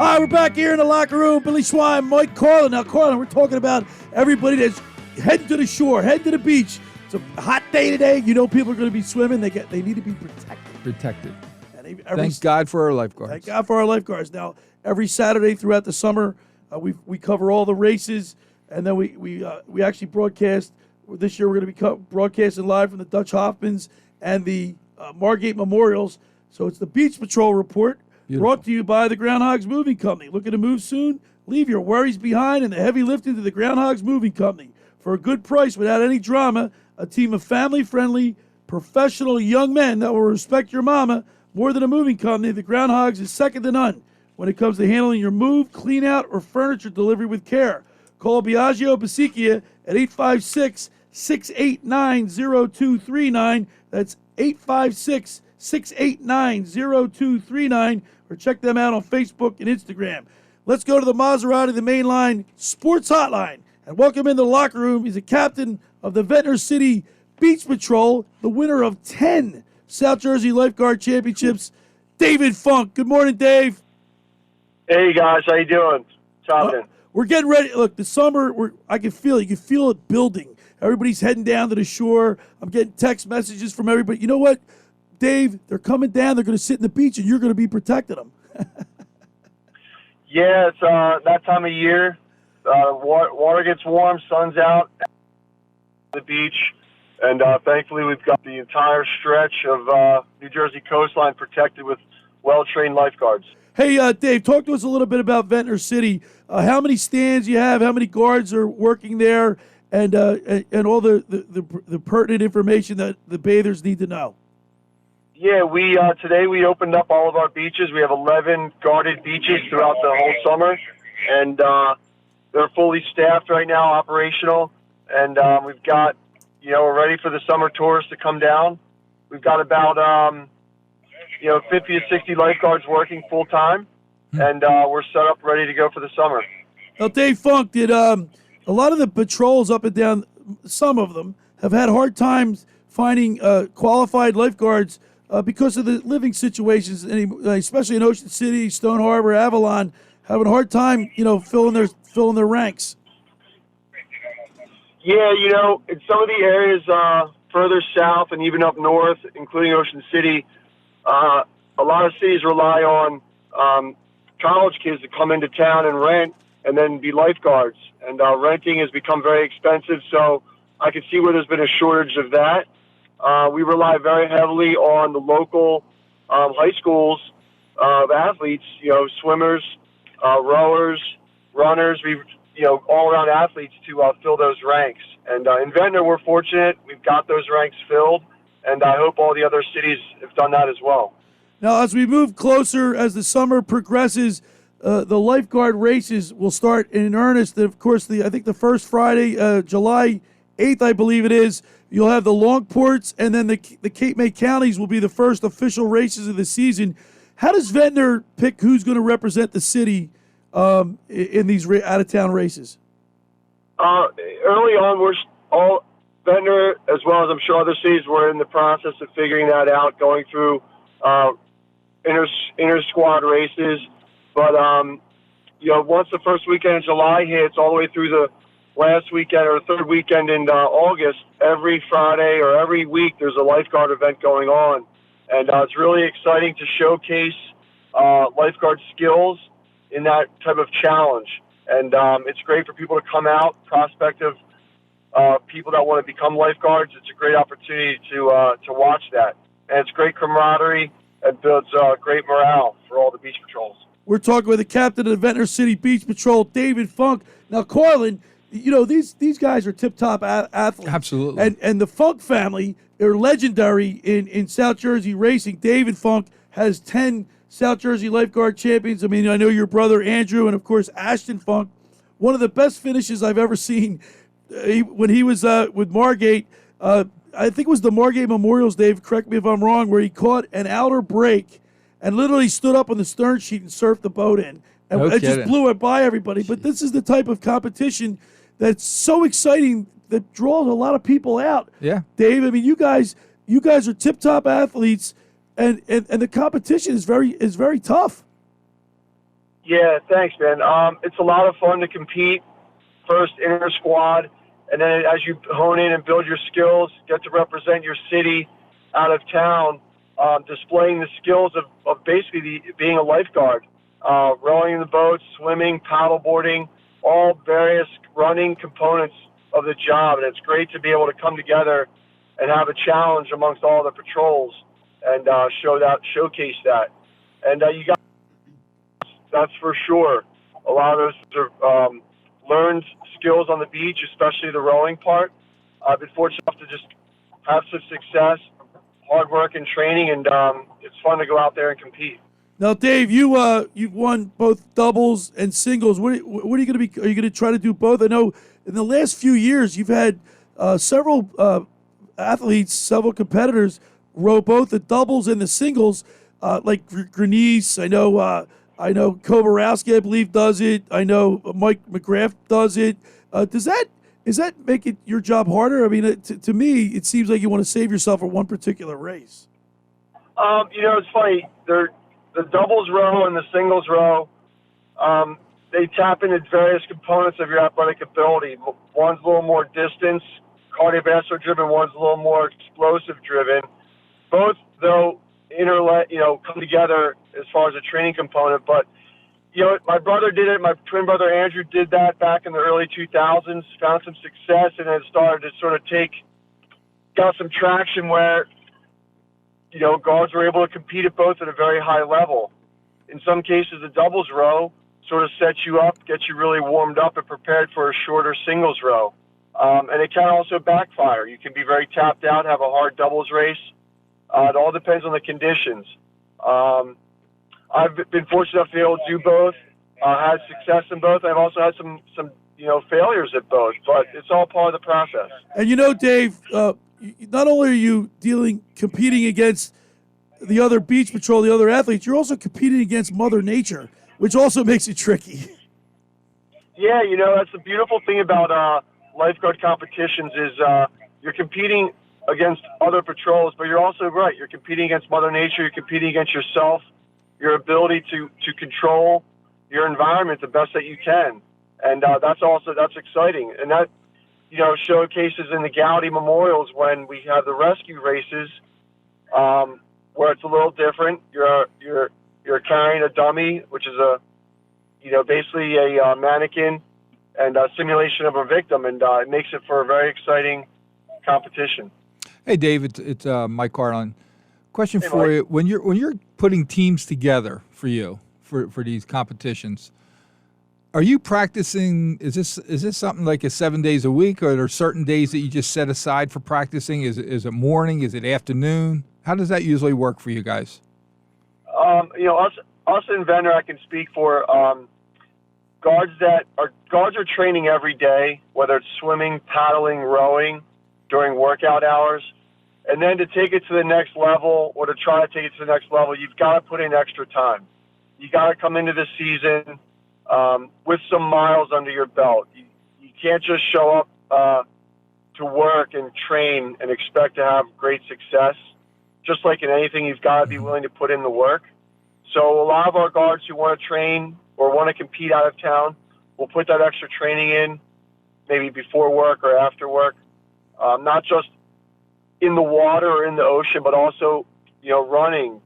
All right, we're back here in the locker room. Billy Schweim, Mike Carlin. Now, Carlin, we're talking about everybody that's heading to the shore, heading to the beach. It's a hot day today. You know people are going to be swimming. They need to be protected. And Thank God for our lifeguards. Thank God for our lifeguards. Now, every Saturday throughout the summer, we cover all the races, and then we actually broadcast. This year, we're going to be broadcasting live from the Dutch Hoffmans and the Margate Memorials. So it's the Beach Patrol Report. Beautiful. Brought to you by the Groundhogs Moving Company. Looking to move soon? Leave your worries behind and the heavy lifting to the Groundhogs Moving Company. For a good price without any drama, a team of family-friendly, professional young men that will respect your mama more than a moving company, the Groundhogs is second to none when it comes to handling your move, clean out, or furniture delivery with care. Call Biagio Basichia at 856-689-0239. That's 856-689-0239. Or check them out on Facebook and Instagram. Let's go to the Maserati, the Mainline Sports Hotline, and welcome into the locker room. He's a captain of the Ventnor City Beach Patrol, the winner of 10 South Jersey Lifeguard Championships, David Funk. Good morning, Dave. Hey, guys. How you doing? What's happening? We're getting ready. Look, the summer, I can feel it. You can feel it building. Everybody's heading down to the shore. I'm getting text messages from everybody. You know what, Dave? They're coming down. They're going to sit in the beach, and you're going to be protecting them. Yeah, it's that time of year. Water gets warm, sun's out, the beach, and thankfully we've got the entire stretch of New Jersey coastline protected with well-trained lifeguards. Hey, Dave, talk to us a little bit about Ventnor City. How many stands you have? How many guards are working there? And all the pertinent information that the bathers need to know. Yeah, we today we opened up all of our beaches. We have 11 guarded beaches throughout the whole summer, and they're fully staffed right now, operational. And we've got, we're ready for the summer tourists to come down. We've got about 50 to 60 lifeguards working full time, and we're set up ready to go for the summer. Now, Dave Funk, did a lot of the patrols up and down, some of them, have had hard times finding qualified lifeguards because of the living situations, especially in Ocean City, Stone Harbor, Avalon, having a hard time, filling their ranks. Yeah, in some of the areas further south and even up north, including Ocean City, a lot of cities rely on college kids to come into town and rent and then be lifeguards. And renting has become very expensive, so I can see where there's been a shortage of that. We rely very heavily on the local high schools of athletes, swimmers, rowers, runners, all-around athletes to fill those ranks. And in Ventnor, we're fortunate. We've got those ranks filled, and I hope all the other cities have done that as well. Now, as we move closer, as the summer progresses, the lifeguard races will start in earnest. Of course, I think the first Friday, July 8th, I believe it is, you'll have the Longports, and then the Cape May counties will be the first official races of the season. How does Ventnor pick who's going to represent the city in these out-of-town races? Early on, we're all Ventnor, as well as I'm sure other cities, we're in the process of figuring that out, going through inter-squad races. But, once the first weekend in July hits, all the way through the last weekend or third weekend in August, every Friday or every week there's a lifeguard event going on. And it's really exciting to showcase lifeguard skills in that type of challenge. And it's great for people to come out, prospective people that want to become lifeguards. It's a great opportunity to watch that. And it's great camaraderie and builds great morale for all the beach patrols. We're talking with the captain of the Ventnor City Beach Patrol, David Funk. Now, Carlin, these guys are tip-top athletes. Absolutely. And the Funk family are legendary in South Jersey racing. David Funk has 10 South Jersey Lifeguard champions. I mean, I know your brother Andrew and, of course, Ashton Funk. One of the best finishes I've ever seen when he was with Margate. I think it was the Margate Memorials, Dave, correct me if I'm wrong, where he caught an outer break and literally stood up on the stern sheet and surfed the boat in. And it just blew it by everybody. But this is the type of competition that's so exciting that draws a lot of people out. Yeah. Dave, I mean, you guys are tip-top athletes, and the competition is very tough. Yeah, thanks, man. It's a lot of fun to compete first inter squad, and then as you hone in and build your skills, get to represent your city out of town, displaying the skills of basically being a lifeguard, rowing the boats, swimming, paddleboarding, all various running components of the job. And it's great to be able to come together and have a challenge amongst all the patrols and showcase that. And you got that's for sure. A lot of those are learned skills on the beach, especially the rowing part. I've been fortunate enough to just have some success, hard work, and training, and it's fun to go out there and compete. Now, Dave, you've won both doubles and singles. What are you going to be? Are you going to try to do both? I know in the last few years you've had several athletes, several competitors row both the doubles and the singles, like Grenice. I know Koborowski, I believe, does it. I know Mike McGrath does it. Does that make it your job harder? I mean, to me, it seems like you want to save yourself for one particular race. It's funny. The doubles row and the singles row, they tap into various components of your athletic ability. One's a little more distance, cardiovascular driven. One's a little more explosive driven. Both, though, come together as far as a training component. But, my brother did it. My twin brother Andrew did that back in the early 2000s, found some success, and then started to sort of got some traction where, guards were able to compete at both at a very high level. In some cases, the doubles row sort of sets you up, gets you really warmed up and prepared for a shorter singles row. And it can also backfire. You can be very tapped out, have a hard doubles race. It all depends on the conditions. I've been fortunate enough to be able to do both, had success in both. I've also had some failures at both, but it's all part of the process. And Dave, not only are you competing against the other beach patrol, the other athletes, you're also competing against Mother Nature, which also makes it tricky. Yeah, that's the beautiful thing about lifeguard competitions is you're competing against other patrols, but you're also right. You're competing against Mother Nature. You're competing against yourself, your ability to control your environment the best that you can, and that's exciting. And that showcases in the Gowdy Memorials when we have the rescue races, where it's a little different. You're carrying a dummy, which is basically a mannequin and a simulation of a victim, and it makes it for a very exciting competition. Hey, Dave, it's Mike Carlin. Question for Mike. you: when you're putting teams together for these competitions, are you practicing? Is this something like 7 days a week, or are there certain days that you just set aside for practicing? Is it morning? Is it afternoon? How does that usually work for you guys? Us in Ventnor, I can speak for guards are training every day, whether it's swimming, paddling, rowing during workout hours. And then to take it to the next level, or to try to take it to the next level, you've got to put in extra time. You got to come into the season with some miles under your belt. You can't just show up to work and train and expect to have great success. Just like in anything, you've got to be willing to put in the work. So a lot of our guards who want to train or want to compete out of town will put that extra training in, maybe before work or after work, not just in the water or in the ocean, but also, running,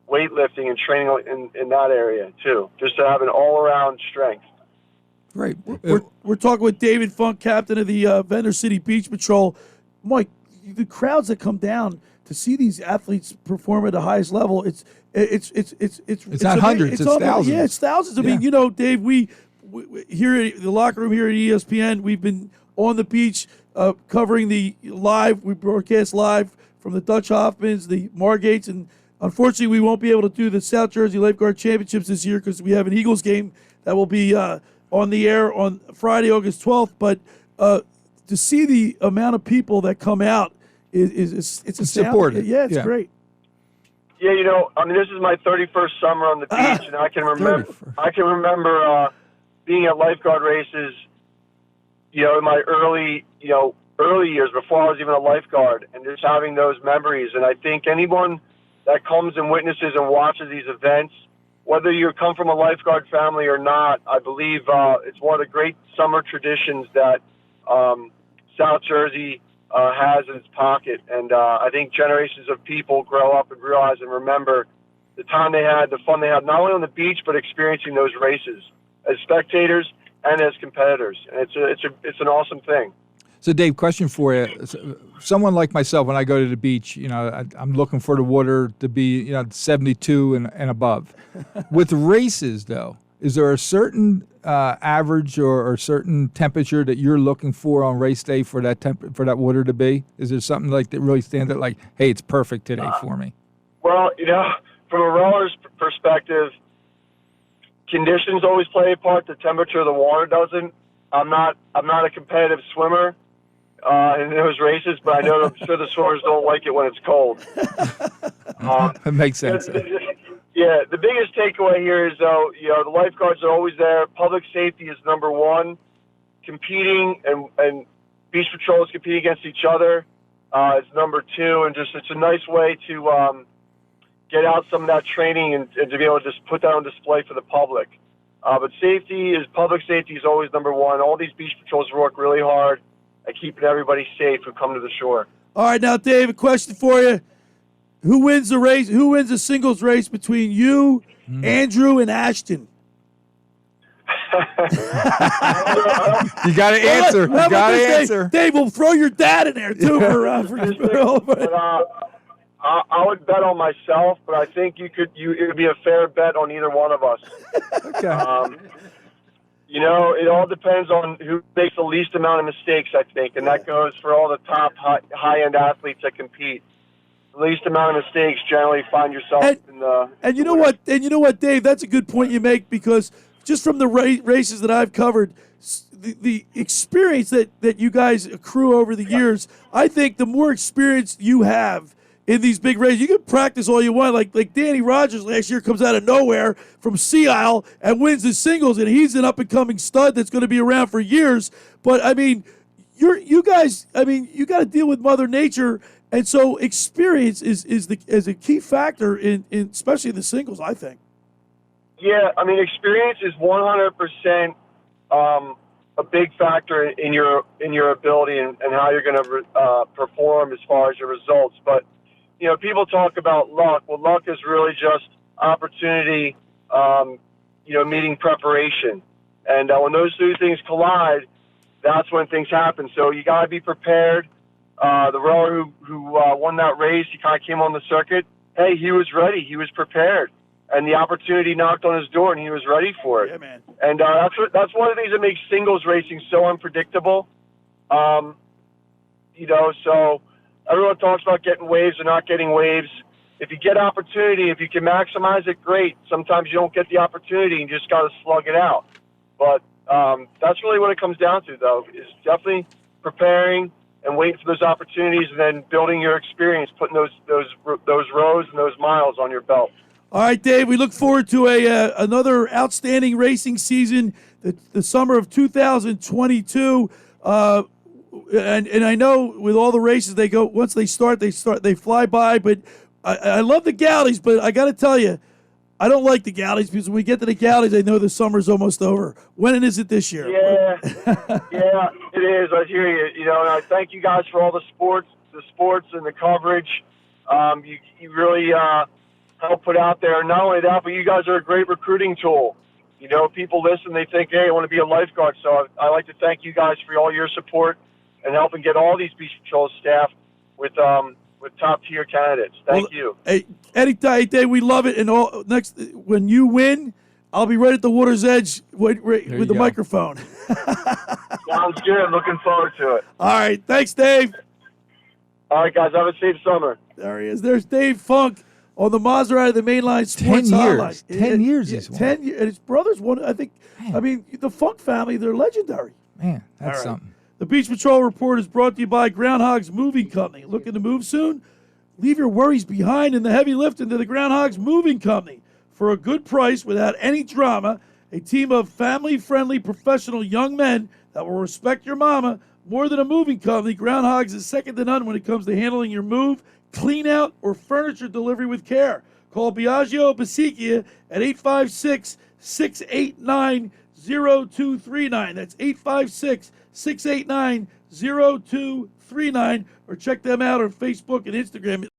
weightlifting, and training in that area too, just to have an all-around strength. Right. We're talking with David Funk, captain of the Ventnor City Beach Patrol. Mike, the crowds that come down to see these athletes perform at the highest level, it's not hundreds, it's thousands. Yeah, it's thousands. I mean, Dave, we here at the locker room here at ESPN, we've been on the beach covering the live. We broadcast live from the Dutch Hoffmans, the Margates, and unfortunately, we won't be able to do the South Jersey Lifeguard Championships this year because we have an Eagles game that will be on the air on Friday, August 12th. But to see the amount of people that come out it's supported. Yeah, it's great. Yeah, this is my 31st summer on the beach, and I can remember being at lifeguard races, in my early years before I was even a lifeguard, and just having those memories. And I think anyone that comes and witnesses and watches these events whether you come from a lifeguard family or not, I believe it's one of the great summer traditions that South Jersey has in its pocket. And I think generations of people grow up and realize and remember the time they had, the fun they had, not only on the beach, but experiencing those races as spectators and as competitors. And it's an awesome thing. So, Dave, question for you. Someone like myself, when I go to the beach, I'm looking for the water to be, 72 and above. With races, though, is there a certain average or certain temperature that you're looking for on race day for that water to be? Is there something like that really stands out, like, hey, it's perfect today for me? Well, from a rower's perspective, conditions always play a part. The temperature of the water doesn't. I'm not a competitive swimmer in those races, but I'm sure the swimmers don't like it when it's cold. That makes sense. Yeah, the biggest takeaway here is, though, the lifeguards are always there. Public safety is number one. Competing and beach patrols competing against each other is number two, and it's a nice way to get out some of that training and to be able to just put that on display for the public. But public safety is always number one. All these beach patrols work really hard at keeping everybody safe who come to the shore. All right, now, Dave, a question for you. Who wins the race? Who wins the singles race between you, Andrew, and Ashton? You got to answer. You got to answer. Dave, we'll throw your dad in there, too. I would bet on myself, but I think it would be a fair bet on either one of us. Okay. It all depends on who makes the least amount of mistakes, I think, and that goes for all the top high-end athletes that compete. The least amount of mistakes generally find yourself in the. And you know what? And you know what, Dave? That's a good point you make, because just from the races that I've covered, the experience that you guys accrue over the years, I think the more experience you have in these big races, you can practice all you want. Like Danny Rogers last year comes out of nowhere from Sea Isle and wins the singles, and he's an up-and-coming stud that's going to be around for years. But, I mean, you guys got to deal with Mother Nature, and so experience is a key factor in especially the singles, I think. Yeah, I mean, experience is 100% a big factor in your ability and how you're going to perform as far as your results. But people talk about luck. Well, luck is really just opportunity, meeting preparation. And when those two things collide, that's when things happen. So you got to be prepared. The rower who won that race, he kind of came on the circuit. Hey, he was ready. He was prepared. And the opportunity knocked on his door, and he was ready for it. Yeah, man. And that's one of the things that makes singles racing so unpredictable. So everyone talks about getting waves or not getting waves. If you get opportunity, if you can maximize it, great. Sometimes you don't get the opportunity, and you just got to slug it out. But that's really what it comes down to, though, is definitely preparing and waiting for those opportunities, and then building your experience, putting those rows and those miles on your belt. All right, Dave, we look forward to another outstanding racing season, the summer of 2022. And I know with all the races, once they start, they fly by. But I love the galleys, but I got to tell you, I don't like the galleys, because when we get to the galleys, I know the summer's almost over. When is it this year? Yeah, it is. I hear you. And I thank you guys for all the sports and the coverage. You really help put out there. And not only that, but you guys are a great recruiting tool. People listen, they think, hey, I want to be a lifeguard. So I like to thank you guys for all your support and helping get all these beach patrol staff with top tier candidates. Thank you. Hey, anytime, Dave, we love it. And when you win, I'll be right at the water's edge with the microphone. Sounds good. Looking forward to it. All right. Thanks, Dave. All right, guys. Have a safe summer. There he is. There's Dave Funk on the Maserati of the Mainline Sports 10 years. Highlight. 10 years he's won. 10 years. And his brothers won, I think. Man. I mean, the Funk family, they're legendary. Man, that's something. The Beach Patrol Report is brought to you by Groundhogs Moving Company. Looking to move soon? Leave your worries behind in the heavy lift into the Groundhogs Moving Company. For a good price, without any drama, a team of family-friendly, professional young men that will respect your mama more than a moving company. Groundhogs is second to none when it comes to handling your move, clean out, or furniture delivery with care. Call Biagio Basichia at 856-689-0239. That's 856-689-0239. Or check them out on Facebook and Instagram